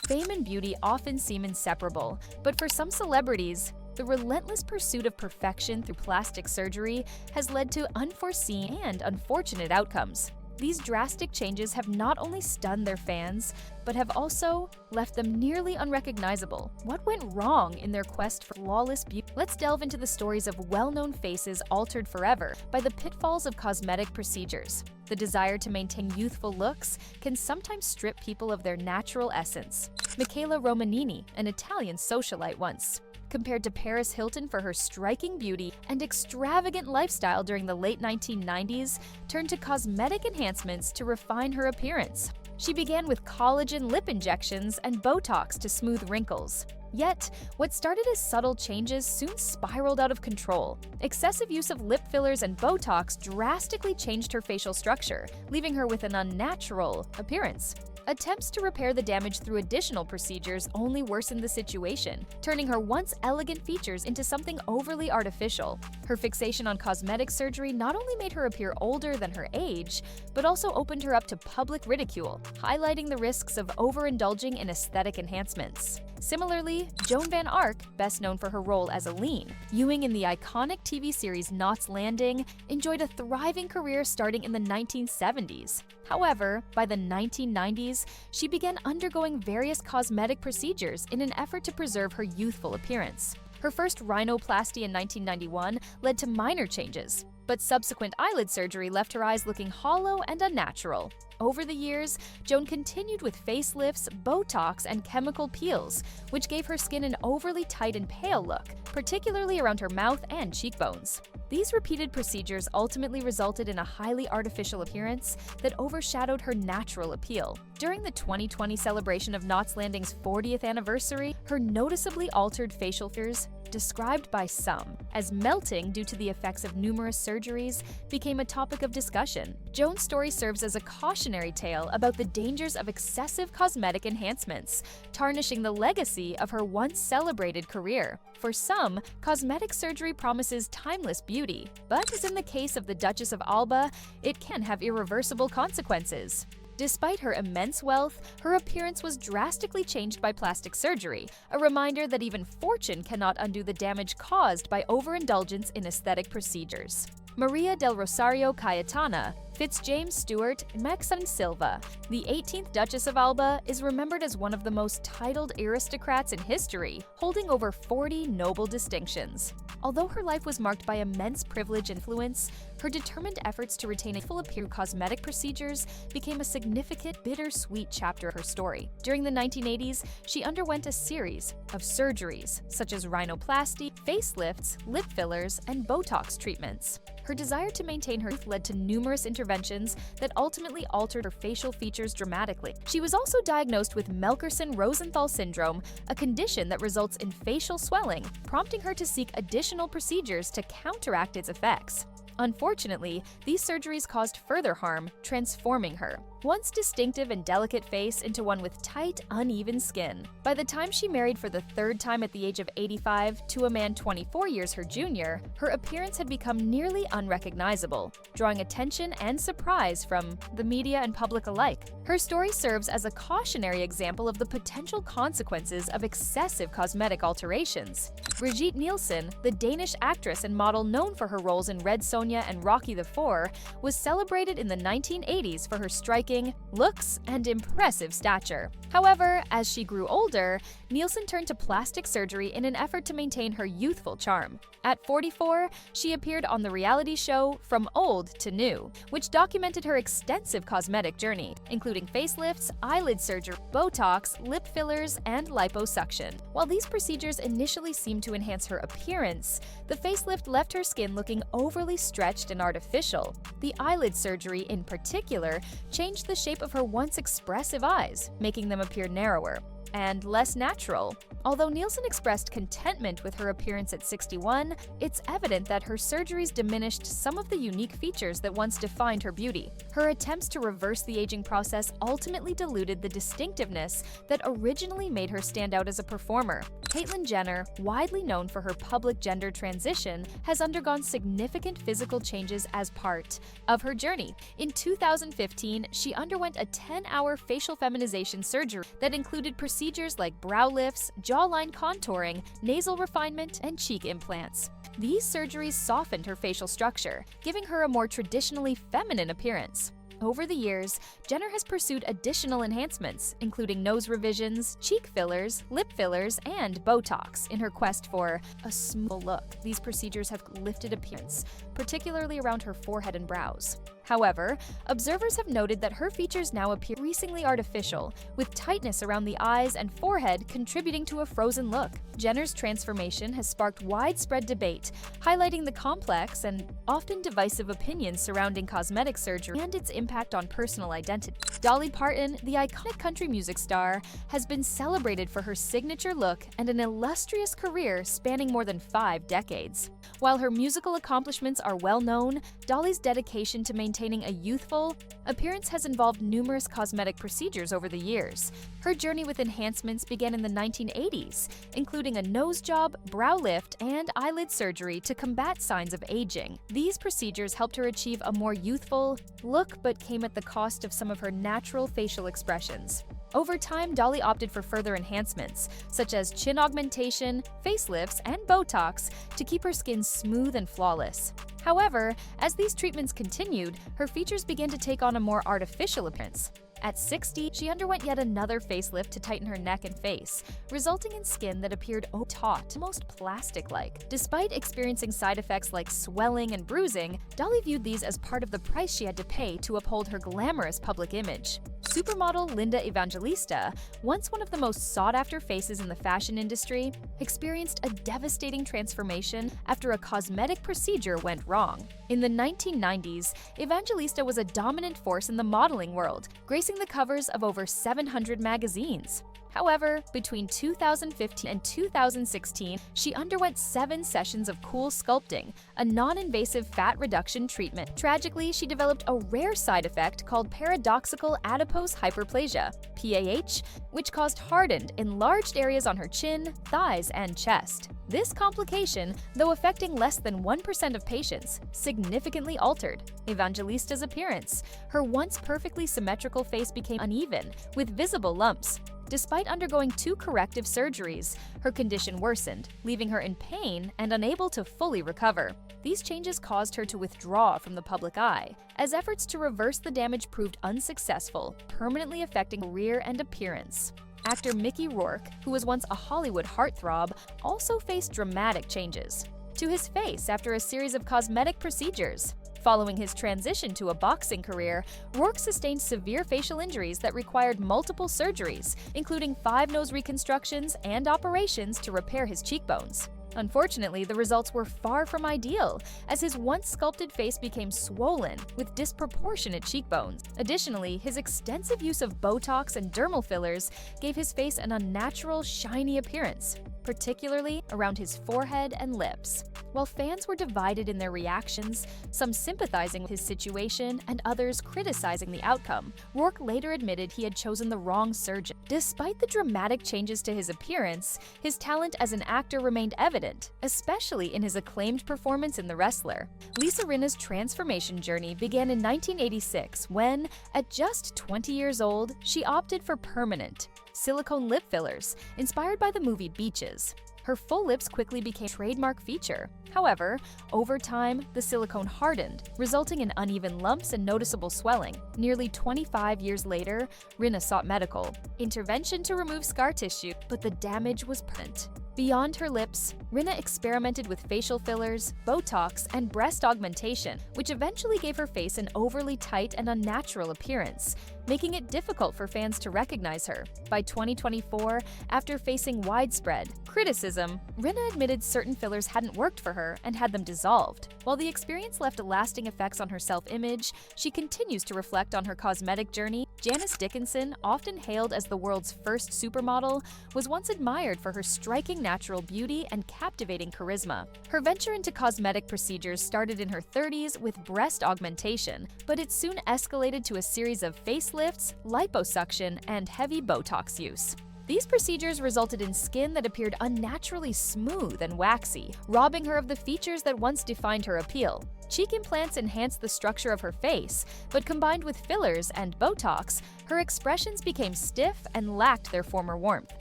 Fame and beauty often seem inseparable, but for some celebrities, the relentless pursuit of perfection through plastic surgery has led to unforeseen and unfortunate outcomes. These drastic changes have not only stunned their fans, but have also left them nearly unrecognizable. What went wrong in their quest for flawless beauty? Let's delve into the stories of well-known faces altered forever by the pitfalls of cosmetic procedures. The desire to maintain youthful looks can sometimes strip people of their natural essence. Michaela Romanini, an Italian socialite once, compared to Paris Hilton for her striking beauty and extravagant lifestyle during the late 1990s, turned to cosmetic enhancements to refine her appearance. She began with collagen lip injections and Botox to smooth wrinkles. Yet, what started as subtle changes soon spiraled out of control. Excessive use of lip fillers and Botox drastically changed her facial structure, leaving her with an unnatural appearance. Attempts to repair the damage through additional procedures only worsened the situation, turning her once elegant features into something overly artificial. Her fixation on cosmetic surgery not only made her appear older than her age, but also opened her up to public ridicule, highlighting the risks of overindulging in aesthetic enhancements. Similarly, Joan Van Ark, best known for her role as Aline Ewing in the iconic TV series Knots Landing, enjoyed a thriving career starting in the 1970s. However, by the 1990s, she began undergoing various cosmetic procedures in an effort to preserve her youthful appearance. Her first rhinoplasty in 1991 led to minor changes, but subsequent eyelid surgery left her eyes looking hollow and unnatural. Over the years, Joan continued with facelifts, Botox, and chemical peels, which gave her skin an overly tight and pale look, particularly around her mouth and cheekbones. These repeated procedures ultimately resulted in a highly artificial appearance that overshadowed her natural appeal. During the 2020 celebration of Knots Landing's 40th anniversary, her noticeably altered facial features, described by some as melting due to the effects of numerous surgeries, became a topic of discussion. Joan's story serves as a cautionary tale about the dangers of excessive cosmetic enhancements, tarnishing the legacy of her once celebrated career. For some, cosmetic surgery promises timeless beauty, but as in the case of the Duchess of Alba, it can have irreversible consequences. Despite her immense wealth, her appearance was drastically changed by plastic surgery, a reminder that even fortune cannot undo the damage caused by overindulgence in aesthetic procedures. Maria del Rosario Cayetana, Fitzjames Stewart, Maxine Silva, the 18th Duchess of Alba, is remembered as one of the most titled aristocrats in history, holding over 40 noble distinctions. Although her life was marked by immense privilege and influence, her determined efforts to retain a full appearance through cosmetic procedures became a significant, bittersweet chapter of her story. During the 1980s, she underwent a series of surgeries, such as rhinoplasty, facelifts, lip fillers, and Botox treatments. Her desire to maintain her youth led to numerous interventions that ultimately altered her facial features dramatically. She was also diagnosed with Melkerson-Rosenthal syndrome, a condition that results in facial swelling, prompting her to seek additional procedures to counteract its effects. Unfortunately, these surgeries caused further harm, transforming her once distinctive and delicate face into one with tight, uneven skin. By the time she married for the third time at the age of 85 to a man 24 years her junior, her appearance had become nearly unrecognizable, drawing attention and surprise from the media and public alike. Her story serves as a cautionary example of the potential consequences of excessive cosmetic alterations. Brigitte Nielsen, the Danish actress and model known for her roles in Red Sonja and Rocky IV, was celebrated in the 1980s for her striking looks and impressive stature. However, as she grew older, Nielsen turned to plastic surgery in an effort to maintain her youthful charm. At 44, she appeared on the reality show From Old to New, which documented her extensive cosmetic journey, including facelifts, eyelid surgery, Botox, lip fillers, and liposuction. While these procedures initially seemed to enhance her appearance, the facelift left her skin looking overly stretched and artificial. The eyelid surgery, in particular, changed the shape of her once expressive eyes, making them appear narrower and less natural. Although Nielsen expressed contentment with her appearance at 61, it's evident that her surgeries diminished some of the unique features that once defined her beauty. Her attempts to reverse the aging process ultimately diluted the distinctiveness that originally made her stand out as a performer. Caitlyn Jenner, widely known for her public gender transition, has undergone significant physical changes as part of her journey. In 2015, she underwent a 10-hour facial feminization surgery that included procedures like brow lifts, jawline contouring, nasal refinement, and cheek implants. These surgeries softened her facial structure, giving her a more traditionally feminine appearance. Over the years, Jenner has pursued additional enhancements, including nose revisions, cheek fillers, lip fillers, and Botox in her quest for a smooth look. These procedures have lifted appearance, particularly around her forehead and brows. However, observers have noted that her features now appear increasingly artificial, with tightness around the eyes and forehead contributing to a frozen look. Jenner's transformation has sparked widespread debate, highlighting the complex and often divisive opinions surrounding cosmetic surgery and its impact on personal identity. Dolly Parton, the iconic country music star, has been celebrated for her signature look and an illustrious career spanning more than 5 decades. While her musical accomplishments are well known, Dolly's dedication to maintaining a youthful appearance has involved numerous cosmetic procedures over the years. Her journey with enhancements began in the 1980s, including a nose job, brow lift, and eyelid surgery to combat signs of aging. These procedures helped her achieve a more youthful look but came at the cost of some of her natural facial expressions. Over time, Dolly opted for further enhancements, such as chin augmentation, facelifts, and Botox to keep her skin smooth and flawless. However, as these treatments continued, her features began to take on a more artificial appearance. At 60, she underwent yet another facelift to tighten her neck and face, resulting in skin that appeared taut, almost plastic-like. Despite experiencing side effects like swelling and bruising, Dolly viewed these as part of the price she had to pay to uphold her glamorous public image. Supermodel Linda Evangelista, once one of the most sought-after faces in the fashion industry, experienced a devastating transformation after a cosmetic procedure went wrong. In the 1990s, Evangelista was a dominant force in the modeling world, gracing the covers of over 700 magazines. However, between 2015 and 2016, she underwent 7 sessions of cool sculpting, a non-invasive fat reduction treatment. Tragically, she developed a rare side effect called paradoxical adipose hyperplasia, PAH, which caused hardened, enlarged areas on her chin, thighs, and chest. This complication, though affecting less than 1% of patients, significantly altered Evangelista's appearance. Her once perfectly symmetrical face became uneven, with visible lumps. Despite undergoing 2 corrective surgeries, her condition worsened, leaving her in pain and unable to fully recover. These changes caused her to withdraw from the public eye, as efforts to reverse the damage proved unsuccessful, permanently affecting career and appearance. Actor Mickey Rourke, who was once a Hollywood heartthrob, also faced dramatic changes to his face after a series of cosmetic procedures. Following his transition to a boxing career, Rourke sustained severe facial injuries that required multiple surgeries, including 5 nose reconstructions and operations to repair his cheekbones. Unfortunately, the results were far from ideal, as his once sculpted face became swollen with disproportionate cheekbones. Additionally, his extensive use of Botox and dermal fillers gave his face an unnatural, shiny appearance, particularly around his forehead and lips. While fans were divided in their reactions, some sympathizing with his situation and others criticizing the outcome, Rourke later admitted he had chosen the wrong surgeon. Despite the dramatic changes to his appearance, his talent as an actor remained evident, especially in his acclaimed performance in The Wrestler. Lisa Rinna's transformation journey began in 1986 when, at just 20 years old, she opted for permanent silicone lip fillers, inspired by the movie Beaches. Her full lips quickly became a trademark feature. However, over time, the silicone hardened, resulting in uneven lumps and noticeable swelling. Nearly 25 years later, Rinna sought medical intervention to remove scar tissue, but the damage was permanent. Beyond her lips, Rinna experimented with facial fillers, Botox, and breast augmentation, which eventually gave her face an overly tight and unnatural appearance. making it difficult for fans to recognize her. By 2024, after facing widespread criticism, Rinna admitted certain fillers hadn't worked for her and had them dissolved. While the experience left lasting effects on her self-image, she continues to reflect on her cosmetic journey. Janice Dickinson, often hailed as the world's first supermodel, was once admired for her striking natural beauty and captivating charisma. Her venture into cosmetic procedures started in her 30s with breast augmentation, but it soon escalated to a series of facelifts, liposuction, and heavy Botox use. These procedures resulted in skin that appeared unnaturally smooth and waxy, robbing her of the features that once defined her appeal. Cheek implants enhanced the structure of her face, but combined with fillers and Botox, her expressions became stiff and lacked their former warmth.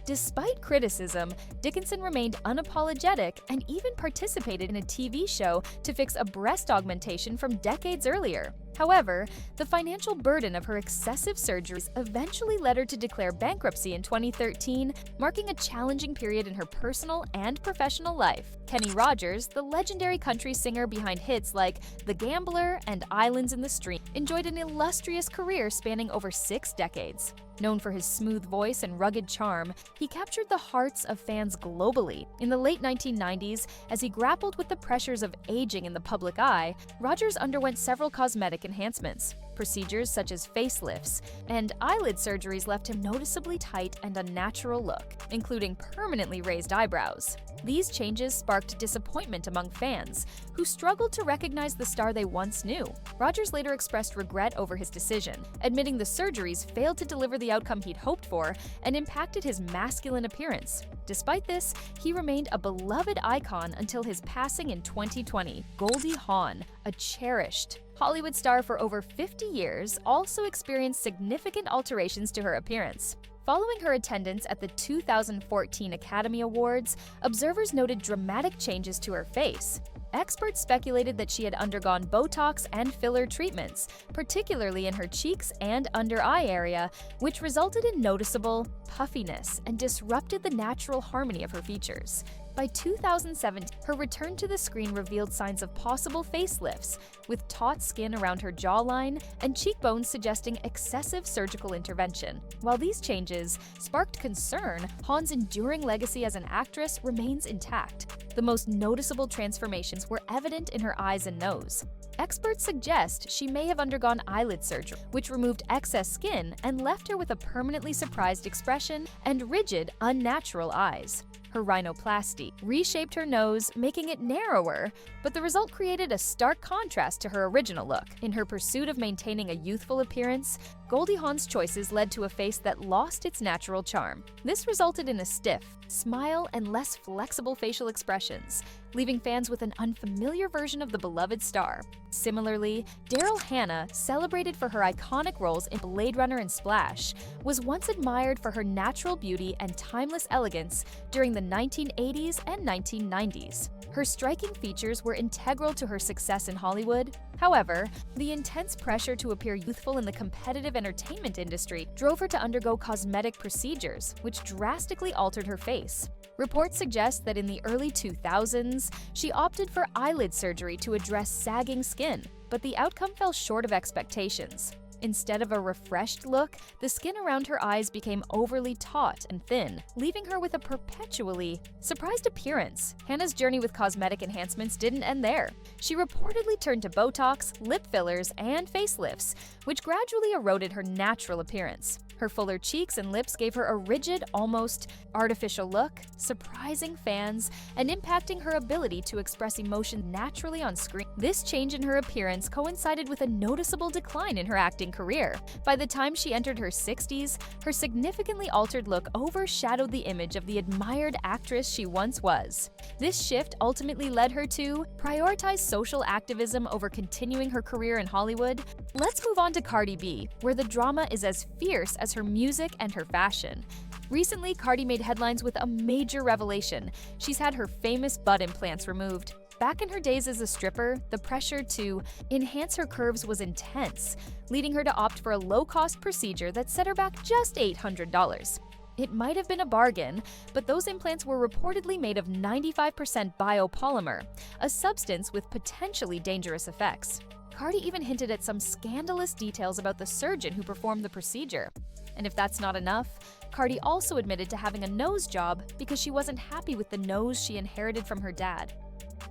Despite criticism, Dickinson remained unapologetic and even participated in a TV show to fix a breast augmentation from decades earlier. However, the financial burden of her excessive surgeries eventually led her to declare bankruptcy in 2013, marking a challenging period in her personal and professional life. Kenny Rogers, the legendary country singer behind hits like The Gambler and Islands in the Stream, enjoyed an illustrious career spanning over 6 decades. Known for his smooth voice and rugged charm, he captured the hearts of fans globally. In the late 1990s, as he grappled with the pressures of aging in the public eye, Rogers underwent several cosmetic enhancements. Procedures such as facelifts and eyelid surgeries left him noticeably tight and unnatural look, including permanently raised eyebrows. These changes sparked disappointment among fans, who struggled to recognize the star they once knew. Rogers later expressed regret over his decision, admitting the surgeries failed to deliver the outcome he'd hoped for and impacted his masculine appearance. Despite this, he remained a beloved icon until his passing in 2020. Goldie Hawn, a cherished Hollywood star for over 50 years, also experienced significant alterations to her appearance. Following her attendance at the 2014 Academy Awards, observers noted dramatic changes to her face. Experts speculated that she had undergone Botox and filler treatments, particularly in her cheeks and under eye area, which resulted in noticeable puffiness and disrupted the natural harmony of her features. By 2017, her return to the screen revealed signs of possible facelifts, with taut skin around her jawline and cheekbones suggesting excessive surgical intervention. While these changes sparked concern, Hawn's enduring legacy as an actress remains intact. The most noticeable transformations were evident in her eyes and nose. Experts suggest she may have undergone eyelid surgery, which removed excess skin and left her with a permanently surprised expression and rigid, unnatural eyes. Her rhinoplasty reshaped her nose, making it narrower, but the result created a stark contrast to her original look. In her pursuit of maintaining a youthful appearance, Goldie Hawn's choices led to a face that lost its natural charm. This resulted in a stiff smile and less flexible facial expressions, leaving fans with an unfamiliar version of the beloved star. Similarly, Daryl Hannah, celebrated for her iconic roles in Blade Runner and Splash, was once admired for her natural beauty and timeless elegance during the 1980s and 1990s. Her striking features were integral to her success in Hollywood. However, the intense pressure to appear youthful in the competitive entertainment industry drove her to undergo cosmetic procedures, which drastically altered her face. Reports suggest that in the early 2000s, she opted for eyelid surgery to address sagging skin, but the outcome fell short of expectations. Instead of a refreshed look, the skin around her eyes became overly taut and thin, leaving her with a perpetually surprised appearance. Hannah's journey with cosmetic enhancements didn't end there. She reportedly turned to Botox, lip fillers, and facelifts, which gradually eroded her natural appearance. Her fuller cheeks and lips gave her a rigid, almost artificial look, surprising fans and impacting her ability to express emotion naturally on screen. This change in her appearance coincided with a noticeable decline in her acting career. By the time she entered her 60s, her significantly altered look overshadowed the image of the admired actress she once was. This shift ultimately led her to prioritize social activism over continuing her career in Hollywood. Let's move on to Cardi B, where the drama is as fierce as her music and her fashion. Recently, Cardi made headlines with a major revelation. She's had her famous butt implants removed. Back in her days as a stripper, the pressure to enhance her curves was intense, leading her to opt for a low-cost procedure that set her back just $800. It might have been a bargain, but those implants were reportedly made of 95% biopolymer, a substance with potentially dangerous effects. Cardi even hinted at some scandalous details about the surgeon who performed the procedure. And if that's not enough, Cardi also admitted to having a nose job because she wasn't happy with the nose she inherited from her dad.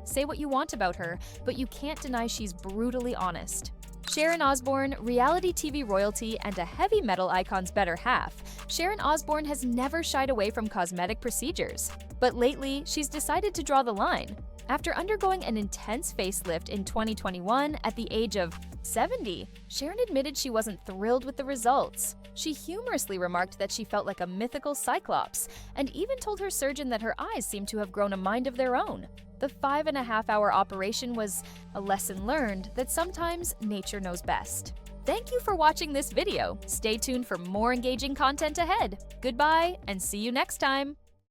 Say what you want about her, but you can't deny she's brutally honest. Sharon Osbourne, reality TV royalty, and a heavy metal icon's better half, Sharon Osbourne has never shied away from cosmetic procedures. But lately, she's decided to draw the line. After undergoing an intense facelift in 2021 at the age of 70, Sharon admitted she wasn't thrilled with the results. She humorously remarked that she felt like a mythical cyclops, and even told her surgeon that her eyes seemed to have grown a mind of their own. The 5.5-hour operation was a lesson learned that sometimes nature knows best. Thank you for watching this video. Stay tuned for more engaging content ahead. Goodbye, and see you next time.